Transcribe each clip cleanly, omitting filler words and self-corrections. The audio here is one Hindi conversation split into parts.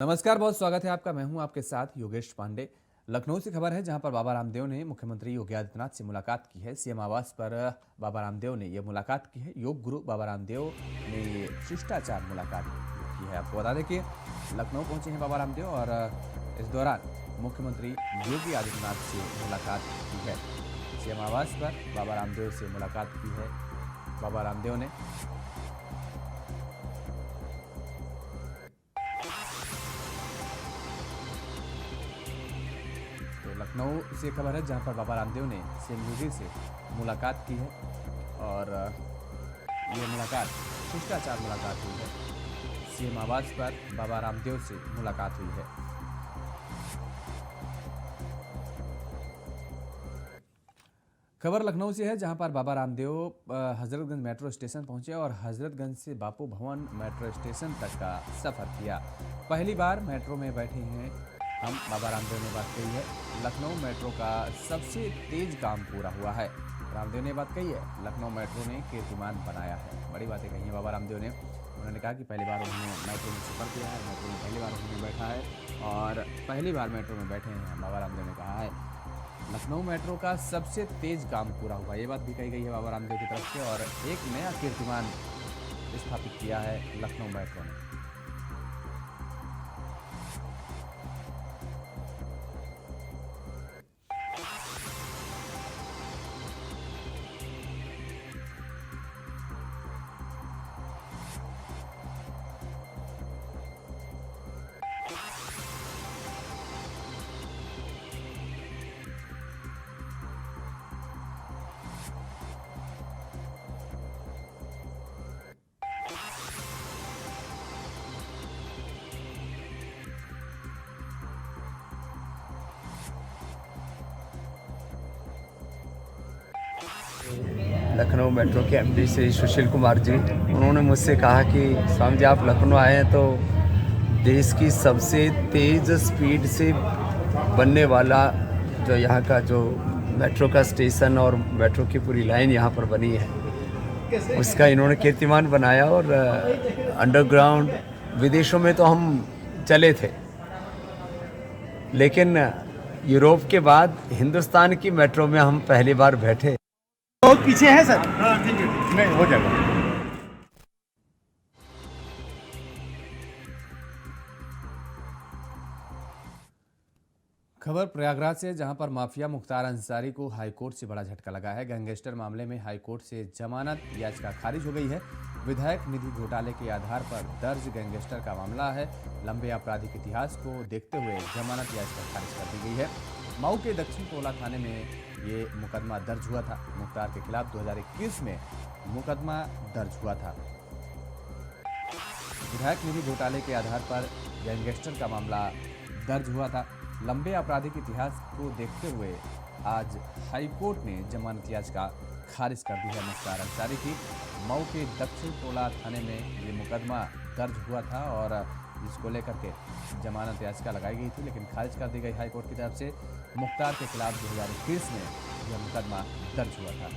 नमस्कार, बहुत स्वागत है आपका। मैं हूं आपके साथ योगेश पांडे। लखनऊ से खबर है जहां पर बाबा रामदेव ने मुख्यमंत्री योगी आदित्यनाथ से मुलाकात की है। सीएम आवास पर बाबा रामदेव ने यह मुलाकात की है। योग गुरु बाबा रामदेव ने ये शिष्टाचार मुलाकात की है। आपको बता दें कि लखनऊ पहुंचे हैं बाबा रामदेव और इस दौरान मुख्यमंत्री योगी आदित्यनाथ से मुलाकात की है। सीएम आवास पर बाबा रामदेव से मुलाकात की है बाबा रामदेव ने। तो लखनऊ से खबर है जहां पर बाबा रामदेव ने सीएम योगी से मुलाकात की है और ये मुलाकात शिष्टाचार मुलाकात हुई है। सीएम आवास पर बाबा रामदेव से मुलाकात हुई है। खबर लखनऊ से है जहां पर बाबा रामदेव हजरतगंज मेट्रो स्टेशन पहुंचे और हजरतगंज से बापू भवन मेट्रो स्टेशन तक का सफर किया। पहली बार मेट्रो में बैठे हैं हम, बाबा रामदेव ने बात कही है। लखनऊ मेट्रो का सबसे तेज काम पूरा हुआ है, रामदेव ने बात कही है। लखनऊ मेट्रो ने कीर्तिमान बनाया है, बड़ी बातें कही है बाबा रामदेव ने। उन्होंने कहा कि पहली बार उन्होंने मेट्रो में सफर किया है, मेट्रो में पहली बार उन्होंने बैठा है और पहली बार मेट्रो में बैठे हैं। बाबा रामदेव ने कहा है लखनऊ मेट्रो का सबसे तेज काम पूरा हुआ, ये बात भी कही गई है बाबा रामदेव की तरफ से। और एक नया कीर्तिमान स्थापित किया है लखनऊ मेट्रो ने। लखनऊ मेट्रो के एमडी श्री सुशील कुमार जी, उन्होंने मुझसे कहा कि स्वामी जी आप लखनऊ आए हैं तो देश की सबसे तेज़ स्पीड से बनने वाला जो यहाँ का जो मेट्रो का स्टेशन और मेट्रो की पूरी लाइन यहाँ पर बनी है उसका इन्होंने कीर्तिमान बनाया। और अंडरग्राउंड विदेशों में तो हम चले थे, लेकिन यूरोप के बाद हिंदुस्तान की मेट्रो में हम पहली बार बैठे। बहुत पीछे है सर। हाँ ठीक है, नहीं हो जाएगा। खबर प्रयागराज से जहां पर माफिया मुख्तार अंसारी को हाईकोर्ट से बड़ा झटका लगा है। गैंगस्टर मामले में हाईकोर्ट से जमानत याचिका खारिज हो गई है। विधायक निधि घोटाले के आधार पर दर्ज गैंगस्टर का मामला है। लंबे आपराधिक इतिहास को देखते हुए जमानत याचिका खारिज कर दी गई है। मऊ के दक्षिण टोला थाने में ये मुकदमा दर्ज हुआ था। मुख्तार के खिलाफ 2021 में मुकदमा दर्ज हुआ था। विधायक निधि घोटाले के आधार पर गैंगस्टर का मामला दर्ज हुआ था। लंबे आपराधिक इतिहास को देखते हुए आज हाईकोर्ट ने जमानत याचिका खारिज कर दी है मुख्तार अंसारी की। मऊ के दक्षिण टोला थाने में ये मुकदमा दर्ज हुआ था और जिसको लेकर के जमानत याचिका लगाई गई थी, लेकिन खारिज कर दी गई हाईकोर्ट की तरफ से। मुख्तार के खिलाफ 2021 में यह मुकदमा दर्ज हुआ था।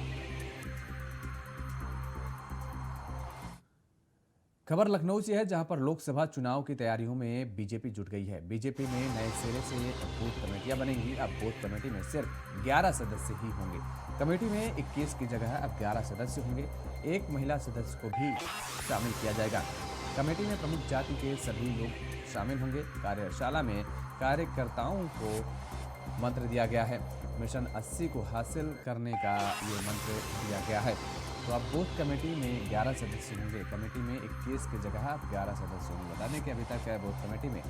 खबर लखनऊ से है जहां पर लोकसभा चुनाव की तैयारियों में बीजेपी जुट गई है। बीजेपी में नए सिरे से बूथ कमेटियां बनेंगी। अब बूथ कमेटी में सिर्फ 11 सदस्य ही होंगे। कमेटी में 21 की जगह अब 11 सदस्य होंगे। एक महिला सदस्य को भी शामिल किया जाएगा। कमेटी में प्रमुख जाति के सभी लोग शामिल होंगे। कार्यशाला में कार्यकर्ताओं को मंत्र दिया गया है। मिशन 80 को हासिल करने का ये मंत्र दिया गया है। तो अब बूथ कमेटी में 11 सदस्य होंगे। कमेटी में 21 की जगह अब 11 सदस्य होंगे। बता दें कि अभी तक बूथ कमेटी में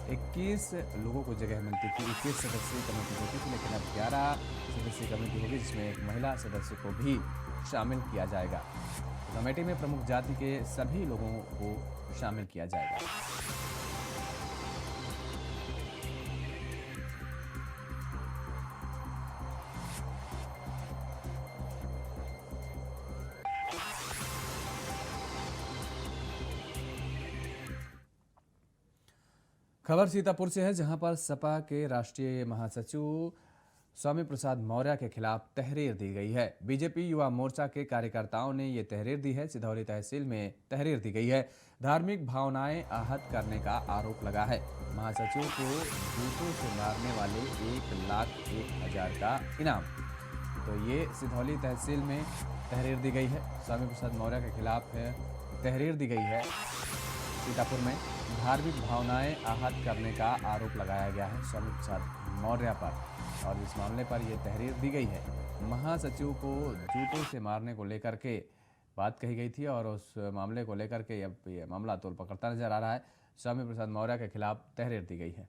21 लोगों को जगह मिलती थी, 21 सदस्यीय कमेटी होती थी, लेकिन अब 11 सदस्यीय कमेटी होगी जिसमें एक महिला सदस्य को भी शामिल किया जाएगा। तो कमेटी में प्रमुख जाति के सभी लोगों को शामिल किया जाएगा। खबर सीतापुर से है जहां पर सपा के राष्ट्रीय महासचिव स्वामी प्रसाद मौर्य के खिलाफ तहरीर दी गई है। बीजेपी युवा मोर्चा के कार्यकर्ताओं ने ये तहरीर दी है। सिधौली तहसील में तहरीर दी गई है। धार्मिक भावनाएं आहत करने का आरोप लगा है। महासचिव को जूतों से मारने वाले 1,01,000 का इनाम। तो ये सिधौली तहसील में तहरीर दी गई है। स्वामी प्रसाद मौर्य के खिलाफ तहरीर दी गई है। सीतापुर में धार्मिक भावनाएं आहत करने का आरोप लगाया गया है स्वामी प्रसाद मौर्य पर, और इस मामले पर यह तहरीर दी गई है। महासचिव को जूतों से मारने को लेकर के बात कही गई थी और उस मामले को लेकर के अब यह मामला तोल पकड़ता नजर आ रहा है। स्वामी प्रसाद मौर्य के खिलाफ तहरीर दी गई है।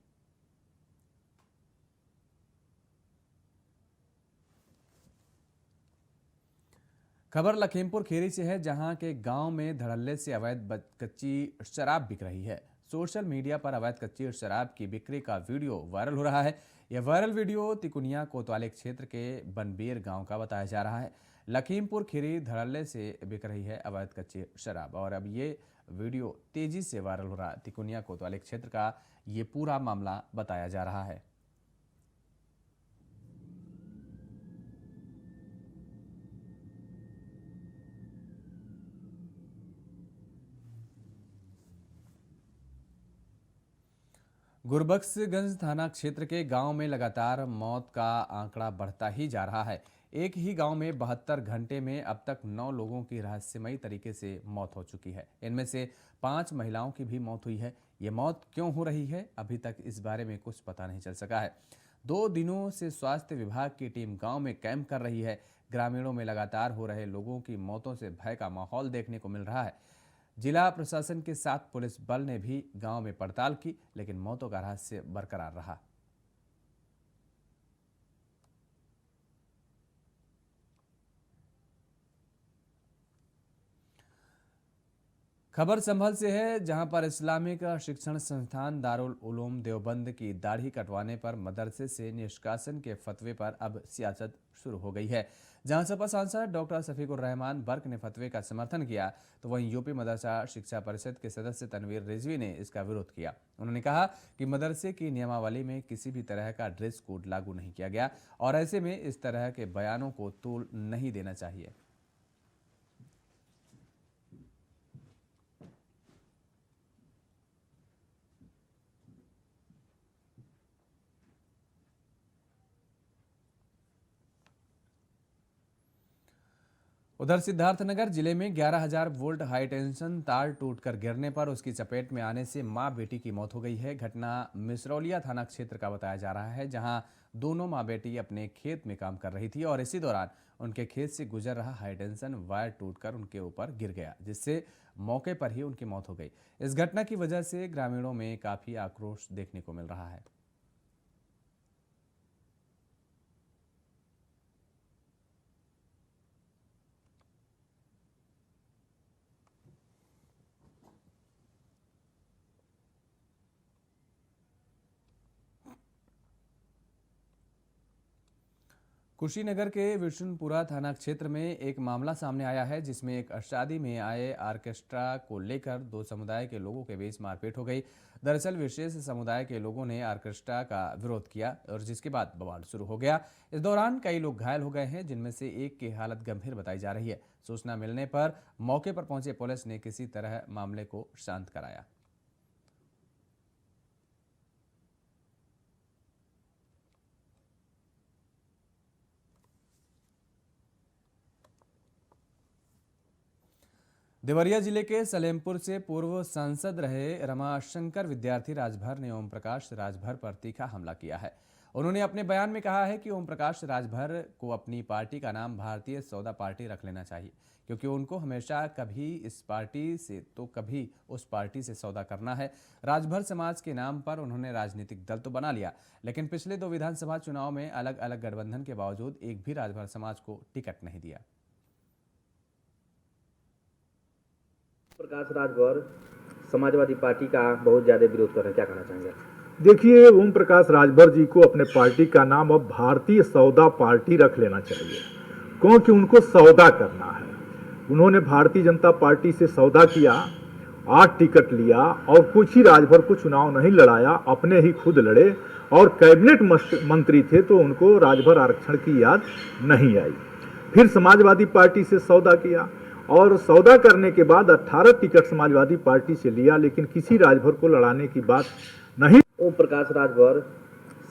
खबर लखीमपुर खीरी से है, जहां के गांव में धड़ल्ले से अवैध कच्ची शराब बिक रही है। सोशल मीडिया पर अवैध कच्ची शराब की बिक्री का वीडियो वायरल हो रहा है। यह वायरल वीडियो तिकुनिया कोतवाली क्षेत्र के बनबीर गांव का बताया जा रहा है। लखीमपुर खीरी धड़ल्ले से बिक रही है अवैध कच्ची शराब, और अब ये वीडियो तेजी से वायरल हो रहा है। तिकुनिया कोतवाली क्षेत्र का ये पूरा मामला बताया जा रहा है। गुरबख्शगंज थाना क्षेत्र के गांव में लगातार मौत का आंकड़ा बढ़ता ही जा रहा है। एक ही गांव में 72 घंटे में अब तक 9 लोगों की रहस्यमयी तरीके से मौत हो चुकी है। इनमें से 5 महिलाओं की भी मौत हुई है। ये मौत क्यों हो रही है, अभी तक इस बारे में कुछ पता नहीं चल सका है। 2 दिनों से स्वास्थ्य विभाग की टीम गाँव में कैंप कर रही है। ग्रामीणों में लगातार हो रहे लोगों की मौतों से भय का माहौल देखने को मिल रहा है। जिला प्रशासन के साथ पुलिस बल ने भी गांव में पड़ताल की, लेकिन मौतों का रहस्य बरकरार रहा। खबर संभल से है, जहां पर इस्लामिक शिक्षण संस्थान दारुल उलूम देवबंद की दाढ़ी कटवाने पर मदरसे से निष्कासन के फतवे पर अब सियासत शुरू हो गई है। जहां सपा सांसद डॉक्टर शफीकुर रहमान बर्क ने फतवे का समर्थन किया, तो वहीं यूपी मदरसा शिक्षा परिषद के सदस्य तनवीर रिजवी ने इसका विरोध किया। उन्होंने कहा कि मदरसे की नियमावली में किसी भी तरह का ड्रेस कोड लागू नहीं किया गया और ऐसे में इस तरह के बयानों को तूल नहीं देना चाहिए। उधर सिद्धार्थनगर जिले में 11,000 वोल्ट हाई टेंशन तार टूटकर गिरने पर उसकी चपेट में आने से मां बेटी की मौत हो गई है। घटना मिसरौलिया थाना क्षेत्र का बताया जा रहा है, जहां दोनों मां बेटी अपने खेत में काम कर रही थी और इसी दौरान उनके खेत से गुजर रहा हाई टेंशन वायर टूटकर उनके ऊपर गिर गया, जिससे मौके पर ही उनकी मौत हो गई। इस घटना की वजह से ग्रामीणों में काफी आक्रोश देखने को मिल रहा है। कुशीनगर के विष्णुपुरा थाना क्षेत्र में एक मामला सामने आया है, जिसमें एक शादी में आए ऑर्केस्ट्रा को लेकर 2 समुदाय के लोगों के बीच मारपीट हो गई। दरअसल विशेष समुदाय के लोगों ने ऑर्केस्ट्रा का विरोध किया और जिसके बाद बवाल शुरू हो गया। इस दौरान कई लोग घायल हो गए हैं, जिनमें से एक की हालत गंभीर बताई जा रही है। सूचना मिलने पर मौके पर पहुंचे पुलिस ने किसी तरह मामले को शांत कराया। देवरिया जिले के सलेमपुर से पूर्व सांसद रहे रमाशंकर विद्यार्थी राजभर ने ओम प्रकाश राजभर पर तीखा हमला किया है। उन्होंने अपने बयान में कहा है कि ओम प्रकाश राजभर को अपनी पार्टी का नाम भारतीय सौदा पार्टी रख लेना चाहिए, क्योंकि उनको हमेशा कभी इस पार्टी से तो कभी उस पार्टी से सौदा करना है। राजभर समाज के नाम पर उन्होंने राजनीतिक दल तो बना लिया, लेकिन पिछले 2 विधानसभा चुनाव में अलग अलग गठबंधन के बावजूद एक भी राजभर समाज को टिकट नहीं दिया। प्रकाश राजभर समाजवादी पार्टी का बहुत ज्यादा विरोध कर रहे हैं, क्या कहना चाहेंगे? देखिए, ओम प्रकाश राजभर जी को अपने पार्टी का नाम अब भारतीय सौदा पार्टी रख लेना चाहिए, क्योंकि उनको सौदा करना है। उन्होंने भारतीय जनता पार्टी से सौदा किया 8 टिकट लिया और कुछ ही राजभर को चुनाव नहीं लड़ाया, अपने ही खुद लड़े और कैबिनेट मंत्री थे तो उनको राजभर आरक्षण की याद नहीं आई। फिर समाजवादी पार्टी से सौदा किया और सौदा करने के बाद 18 टिकट समाजवादी पार्टी से लिया, लेकिन किसी राजभर को लड़ाने की बात नहीं। ओम प्रकाश राजभर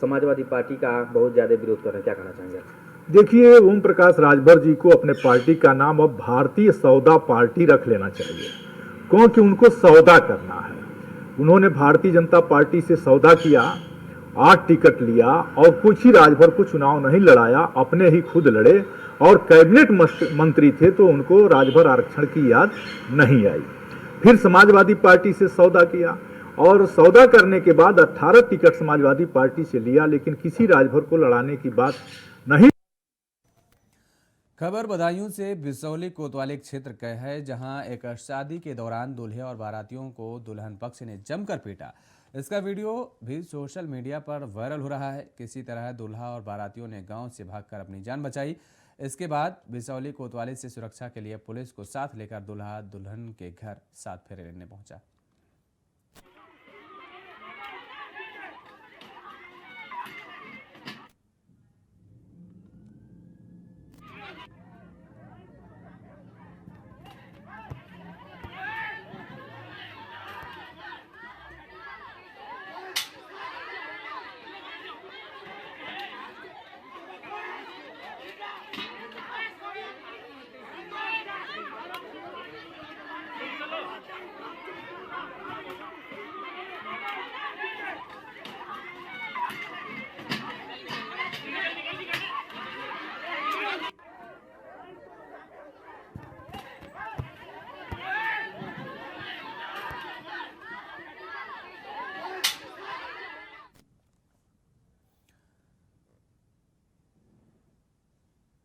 समाजवादी पार्टी का बहुत ज्यादा विरोध कर रहे हैं, क्या कहना चाहेंगे? देखिए, ओम प्रकाश राजभर जी को अपने पार्टी का नाम अब भारतीय सौदा पार्टी रख लेना चाहिए, क्योंकि उनको सौदा करना है। उन्होंने भारतीय जनता पार्टी से सौदा किया, 8 टिकट लिया और कुछ ही राजभर को चुनाव नहीं लड़ाया, अपने ही खुद लड़े और कैबिनेट मंत्री थे तो उनको राजभर आरक्षण की याद नहीं आई। फिर समाजवादी पार्टी से सौदा किया और सौदा करने के बाद 18 टिकट समाजवादी पार्टी से लिया, लेकिन किसी राजभर को लड़ाने की बात नहीं। खबर बदायूं से बिसौली कोतवाली क्षेत्र का है, जहां एक शादी के दौरान दूल्हे और बारातियों को दुल्हन पक्ष ने जमकर पीटा। इसका वीडियो भी सोशल मीडिया पर वायरल हो रहा है। किसी तरह दूल्हा और बारातियों ने गांव से भागकर अपनी जान बचाई। इसके बाद बिसौली कोतवाली से सुरक्षा के लिए पुलिस को साथ लेकर दूल्हा दुल्हन के घर 7 फेरे लेने पहुंचा।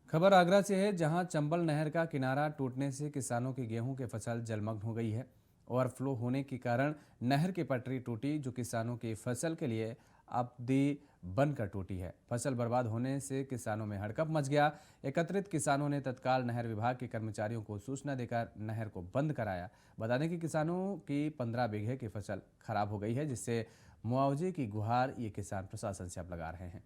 खबर आगरा से है, जहां चंबल नहर का किनारा टूटने से किसानों की गेहूं की फसल जलमग्न हो गई है। ओवरफ्लो होने के कारण नहर की पटरी टूटी, जो किसानों की फसल के लिए आपदी बनकर टूटी है। फसल बर्बाद होने से किसानों में हड़कंप मच गया। एकत्रित किसानों ने तत्काल नहर विभाग के कर्मचारियों को सूचना देकर नहर को बंद कराया। बता दें कि किसानों की 15 बीघे की फसल खराब हो गई है, जिससे मुआवजे की गुहार ये किसान प्रशासन से अब लगा रहे हैं।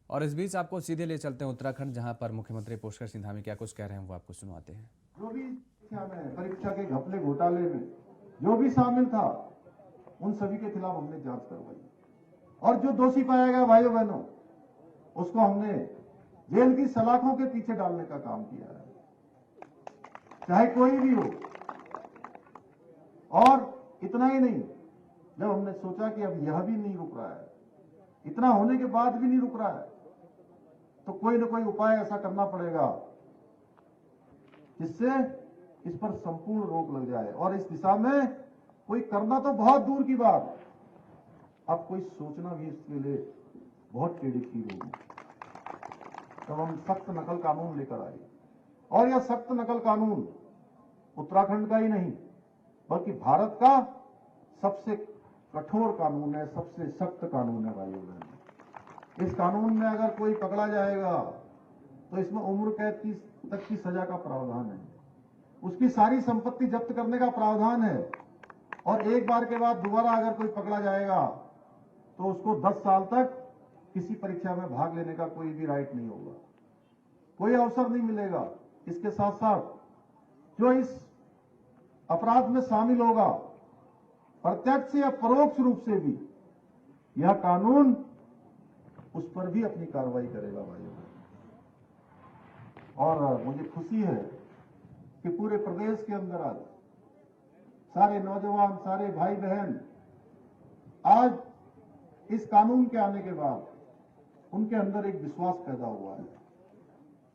और इस बीच आपको सीधे ले चलते हैं उत्तराखंड, जहां पर मुख्यमंत्री पुष्कर सिंह धामी क्या कुछ कह रहे हैं वो आपको सुनवाते हैं। जो भी परीक्षा के घपले घोटाले में जो भी शामिल था, उन सभी के खिलाफ हमने जांच करवाई और जो दोषी पाया गया भाइयों बहनों, उसको हमने जेल की सलाखों के पीछे डालने का काम किया है, चाहे कोई भी हो। और इतना ही नहीं, जब हमने सोचा कि अब यह भी नहीं रुक रहा है, इतना होने के बाद भी नहीं रुक रहा है, तो कोई ना कोई उपाय ऐसा करना पड़ेगा जिससे इस पर संपूर्ण रोक लग जाए। और इस दिशा में कोई करना तो बहुत दूर की बात, अब कोई सोचना भी इसके लिए बहुत टेढ़ी चीज होगी। तब हम सख्त नकल कानून लेकर आए, और यह सख्त नकल कानून उत्तराखंड का ही नहीं बल्कि भारत का सबसे कठोर कानून है, सबसे सख्त कानून है भाइयों बहनों। इस कानून में अगर कोई पकड़ा जाएगा तो इसमें उम्र कैद तक की सजा का प्रावधान है, उसकी सारी संपत्ति जब्त करने का प्रावधान है, और एक बार के बाद दोबारा अगर कोई पकड़ा जाएगा तो उसको 10 साल तक किसी परीक्षा में भाग लेने का कोई भी राइट नहीं होगा, कोई अवसर नहीं मिलेगा। इसके साथ साथ जो इस अपराध में शामिल होगा, प्रत्यक्ष या परोक्ष रूप से भी, यह कानून उस पर भी अपनी कार्रवाई करेगा भाइयों। और मुझे खुशी है कि पूरे प्रदेश के अंदर आज सारे नौजवान, सारे भाई बहन आज इस कानून के आने के बाद उनके अंदर एक विश्वास पैदा हुआ है।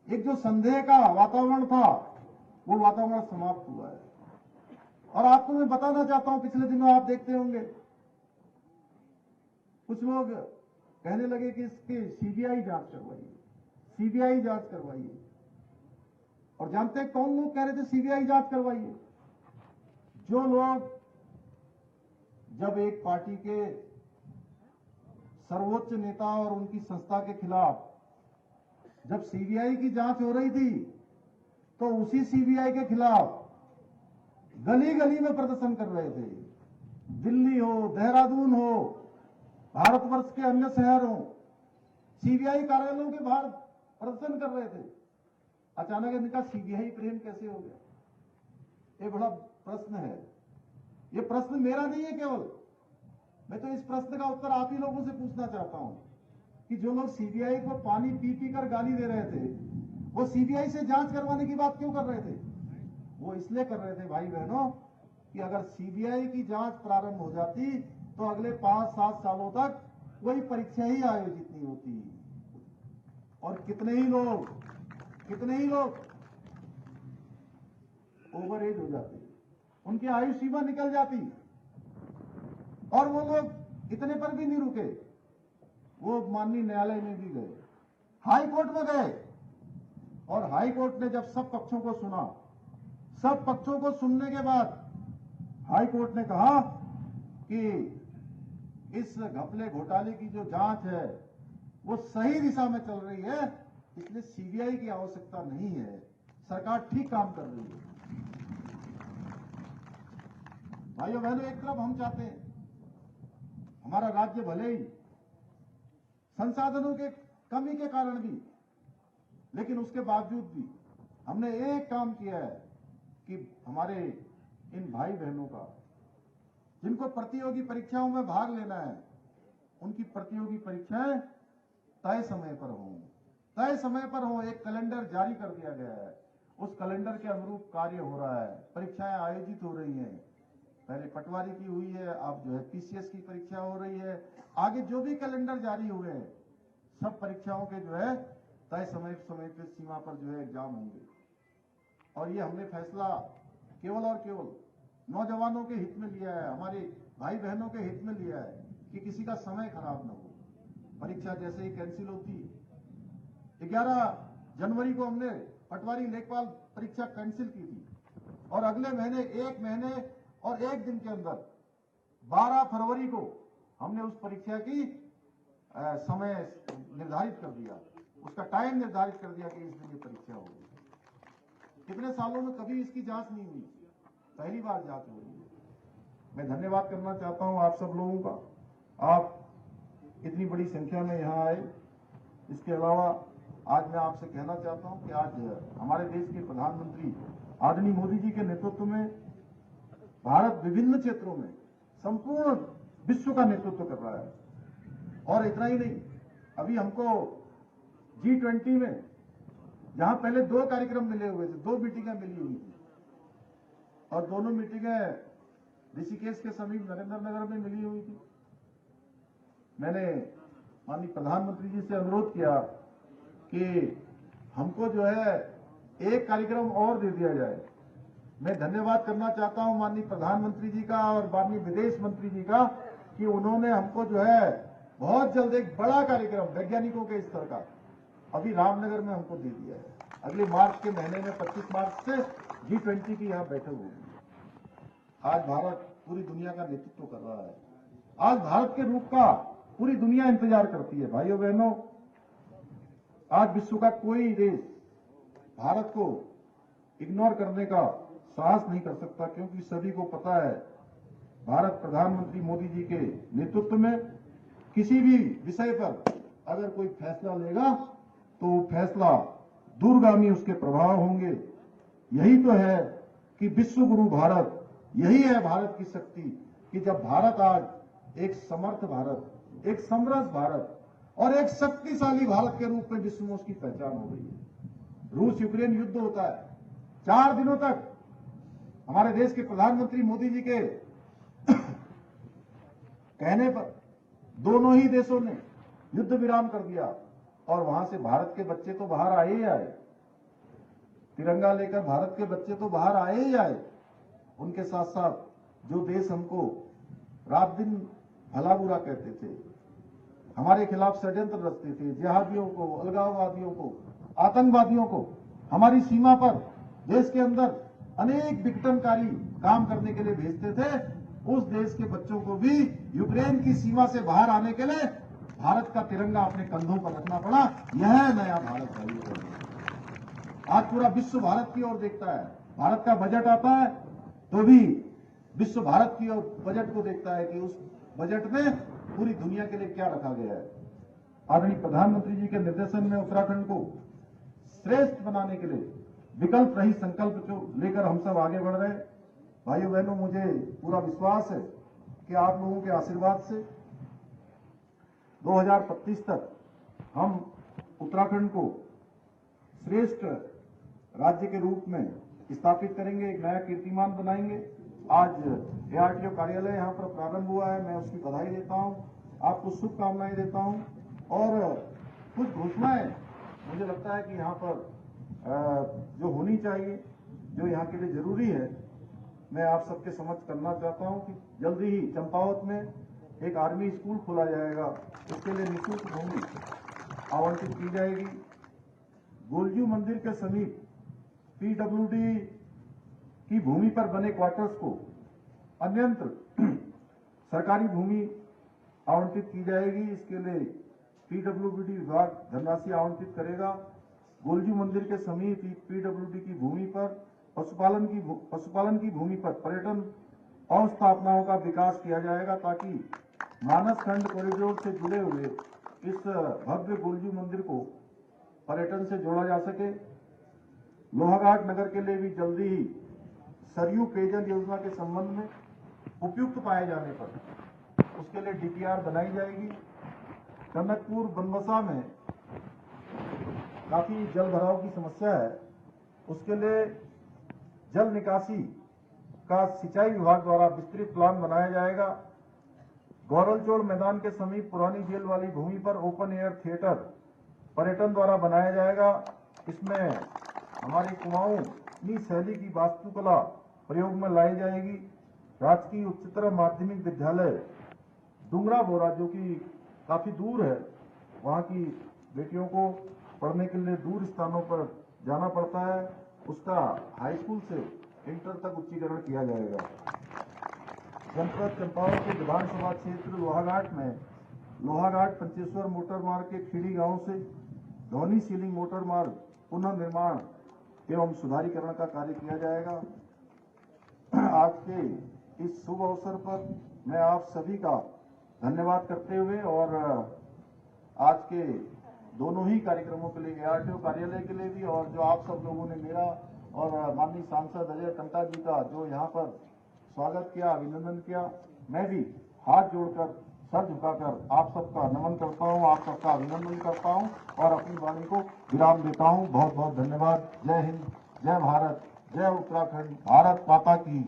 एक जो संदेह का वातावरण था, वो वातावरण समाप्त हुआ है। और आपको मैं बताना चाहता हूं, पिछले दिनों आप देखते होंगे कुछ लोग कहने लगे कि इसकी सीबीआई जांच करवाइए, सीबीआई जांच करवाइए। और जानते हैं कौन लोग कह रहे थे सीबीआई जांच करवाइए? जो लोग जब एक पार्टी के सर्वोच्च नेता और उनकी संस्था के खिलाफ जब सीबीआई की जांच हो रही थी तो उसी सीबीआई के खिलाफ गली गली में प्रदर्शन कर रहे थे। दिल्ली हो, देहरादून हो, भारतवर्ष के अन्य शहर हो, सीबीआई कार्यालयों के बाहर प्रदर्शन कर रहे थे। अचानक इनका सीबीआई प्रेम कैसे हो गया? ये बड़ा प्रश्न है। ये प्रश्न मेरा नहीं है केवल, मैं तो इस प्रश्न का उत्तर आप ही लोगों से पूछना चाहता हूं कि जो लोग सीबीआई को पानी पी पी कर गाली दे रहे थे, वो सीबीआई से जांच करवाने की बात क्यों कर रहे थे? वो इसलिए कर रहे थे भाई बहनों कि अगर सीबीआई की जांच प्रारंभ हो जाती तो अगले 5-7 सालों तक कोई परीक्षा ही आयोजित नहीं होती और कितने ही लोग ओवर एज हो जाते, उनकी आयु सीमा निकल जाती। और वो लोग इतने पर भी नहीं रुके, वो माननीय न्यायालय में भी गए, हाई कोर्ट में गए और हाई कोर्ट ने जब सब पक्षों को सुना, सब पक्षों को सुनने के बाद हाई कोर्ट ने कहा कि इस घपले घोटाले की जो जांच है वो सही दिशा में चल रही है, इसलिए सीबीआई की आवश्यकता नहीं है, सरकार ठीक काम कर रही है। भाइयों बहनों, एक तरफ हम चाहते हैं हमारा राज्य भले ही संसाधनों के कमी के कारण भी, लेकिन उसके बावजूद भी हमने एक काम किया है कि हमारे इन भाई बहनों का जिनको प्रतियोगी परीक्षाओं में भाग लेना है, उनकी प्रतियोगी परीक्षाएं तय समय पर हो। एक कैलेंडर जारी कर दिया गया है, उस कैलेंडर के अनुरूप कार्य हो रहा है, परीक्षाएं आयोजित हो रही हैं। पहले पटवारी की हुई है, अब जो है पीसीएस की परीक्षा हो रही है। आगे जो भी कैलेंडर जारी हुए हैं, सब परीक्षाओं के जो है तय समय पे सीमा पर जो है एग्जाम होंगे। और ये हमने फैसला केवल और केवल नौजवानों के हित में लिया है, हमारे भाई बहनों के हित में लिया है कि किसी का समय खराब न हो। परीक्षा जैसे ही कैंसिल होती, 11 जनवरी को हमने पटवारी लेखपाल परीक्षा कैंसिल की थी और अगले महीने 1 महीने और 1 दिन के अंदर 12 फरवरी को हमने उस परीक्षा की समय निर्धारित कर दिया, उसका टाइम निर्धारित कर दिया कि इस दिन ये परीक्षा होगी। कितने सालों में कभी इसकी जांच नहीं हुई, पहली बार जांच हो रही है। मैं धन्यवाद करना चाहता हूं आप सब लोगों का, आप इतनी बड़ी संख्या में यहाँ आए। इसके अलावा आज मैं आपसे कहना चाहता हूं कि आज हमारे देश के प्रधानमंत्री आदरणीय मोदी जी के नेतृत्व में भारत विभिन्न क्षेत्रों में संपूर्ण विश्व का नेतृत्व कर रहा है। और इतना ही नहीं, अभी हमको G20 में जहां पहले 2 कार्यक्रम मिले हुए थे, 2 मीटिंगें मिली हुई थी और दोनों मीटिंगें ऋषिकेश के समीप नरेंद्र नगर में मिली हुई थी। मैंने माननीय प्रधानमंत्री जी से अनुरोध किया कि हमको जो है एक कार्यक्रम और दे दिया जाए। मैं धन्यवाद करना चाहता हूं माननीय प्रधानमंत्री जी का और माननीय विदेश मंत्री जी का कि उन्होंने हमको जो है बहुत जल्द एक बड़ा कार्यक्रम वैज्ञानिकों के स्तर का अभी रामनगर में हमको दे दिया है। अगले मार्च के महीने में 25 मार्च से G20 की यहाँ बैठक होगी। आज भारत पूरी दुनिया का नेतृत्व कर रहा है। आज भारत के रूप का पूरी दुनिया इंतजार करती है। भाइयों बहनों, आज विश्व का कोई देश भारत को इग्नोर करने का साहस नहीं कर सकता, क्योंकि सभी को पता है भारत प्रधानमंत्री मोदी जी के नेतृत्व में किसी भी विषय पर अगर कोई फैसला लेगा तो वो फैसला दूरगामी उसके प्रभाव होंगे। यही तो है कि विश्व गुरु भारत, यही है भारत की शक्ति कि जब भारत आज एक समर्थ भारत, एक समरस भारत और एक शक्तिशाली भारत के रूप में विश्व में उसकी पहचान हो गई है। रूस यूक्रेन युद्ध होता है, 4 दिनों तक हमारे देश के प्रधानमंत्री मोदी जी के कहने पर दोनों ही देशों ने युद्ध विराम कर दिया और वहां से भारत के बच्चे तो बाहर आए ही आए, तिरंगा लेकर भारत के बच्चे तो बाहर आए ही आए। उनके साथ साथ जो देश हमको रात दिन भला बुरा कहते थे, हमारे खिलाफ षड्यंत्र रचते थे, जिहादियों को, अलगाववादियों को, आतंकवादियों को हमारी सीमा पर देश के अंदर अनेक विघटनकारी काम करने के लिए भेजते थे, उस देश के बच्चों को भी यूक्रेन की सीमा से बाहर आने के लिए भारत का तिरंगा अपने कंधों पर रखना पड़ा। यह नया भारत है। आज पूरा विश्व भारत की ओर देखता है। भारत का बजट आता है तो भी विश्व भारत की ओर बजट को देखता है कि उस बजट में पूरी दुनिया के लिए क्या रखा गया है। आदरणीय प्रधानमंत्री जी के निर्देशन में उत्तराखंड को श्रेष्ठ बनाने के लिए विकल्प रहित संकल्प को लेकर हम सब आगे बढ़ रहे हैं। भाइयों बहनों, मुझे पूरा विश्वास है कि आप लोगों के आशीर्वाद से 2025 तक हम उत्तराखंड को श्रेष्ठ राज्य के रूप में स्थापित करेंगे, एक नया कीर्तिमान बनाएंगे। आज ARTO कार्यालय यहाँ पर प्रारंभ हुआ है, मैं उसकी बधाई देता हूँ, आपको शुभकामनाएं देता हूँ। और कुछ घोषणाएं मुझे लगता है कि यहाँ पर जो होनी चाहिए, जो यहाँ के लिए जरूरी है, मैं आप सबके समक्ष करना चाहता हूँ कि जल्दी ही चंपावत में एक आर्मी स्कूल खोला जाएगा। इसके लिए निःशुल्क भूमि आवंटित की जाएगी। गोलजू मंदिर के समीप PWD की भूमि पर बने क्वार्टर्स को अन्यंत्र सरकारी भूमि आवंटित की जाएगी। इसके लिए PWD विभाग धनराशि आवंटित करेगा। गोलजू मंदिर के समीप PWD की भूमि पर पशुपालन की भूमि पर पर्यटन अवस्थापनाओं का विकास किया जाएगा, ताकि मानस खंड कॉरिडोर से जुड़े हुए इस भव्य गोलजू मंदिर को पर्यटन से जोड़ा जा सके। लोहाघाट नगर के लिए भी जल्दी ही सरयू पेयजल योजना के संबंध में उपयुक्त पाए जाने पर उसके लिए DPR बनाई जाएगी। कनकपुर बनबसा में काफी जल भराव की समस्या है, उसके लिए जल निकासी का सिंचाई विभाग द्वारा विस्तृत प्लान बनाया जाएगा। गौरलचोड़ मैदान के समीप पुरानी जेल वाली भूमि पर ओपन एयर थिएटर पर्यटन द्वारा बनाया जाएगा। इसमें हमारी कुमाऊनी शैली की वास्तुकला प्रयोग में लाई जाएगी। राजकीय उच्चतर माध्यमिक विद्यालय डुंगरा बोरा, जो कि काफी दूर है, वहां की बेटियों को पढ़ने के लिए दूर स्थानों पर जाना पड़ता है, उसका हाई स्कूल से इंटर तक उच्चीकरण किया जाएगा। जनपद चंपावत के विधानसभा क्षेत्र लोहाघाट में लोहाघाट पंचेश्वर मोटर मार्ग के खीड़ी गांव से धौनी सीलिंग मोटर मार्ग पुनः निर्माण एवं सुधारीकरण का कार्य किया जाएगा। आज के इस शुभ अवसर पर मैं आप सभी का धन्यवाद करते हुए और आज के दोनों ही कार्यक्रमों के लिए, ARTO कार्यालय के लिए भी, और जो आप सब लोगों ने मेरा और माननीय सांसद अजय टंटा जी का जो यहाँ पर स्वागत किया, अभिनंदन किया, मैं भी हाथ जोड़कर सर झुकाकर आप सबका नमन करता हूँ, आप सबका अभिनंदन करता हूँ और अपनी वाणी को विराम देता हूँ। बहुत बहुत धन्यवाद। जय हिंद, जय भारत, जय उत्तराखंड, भारत माता की।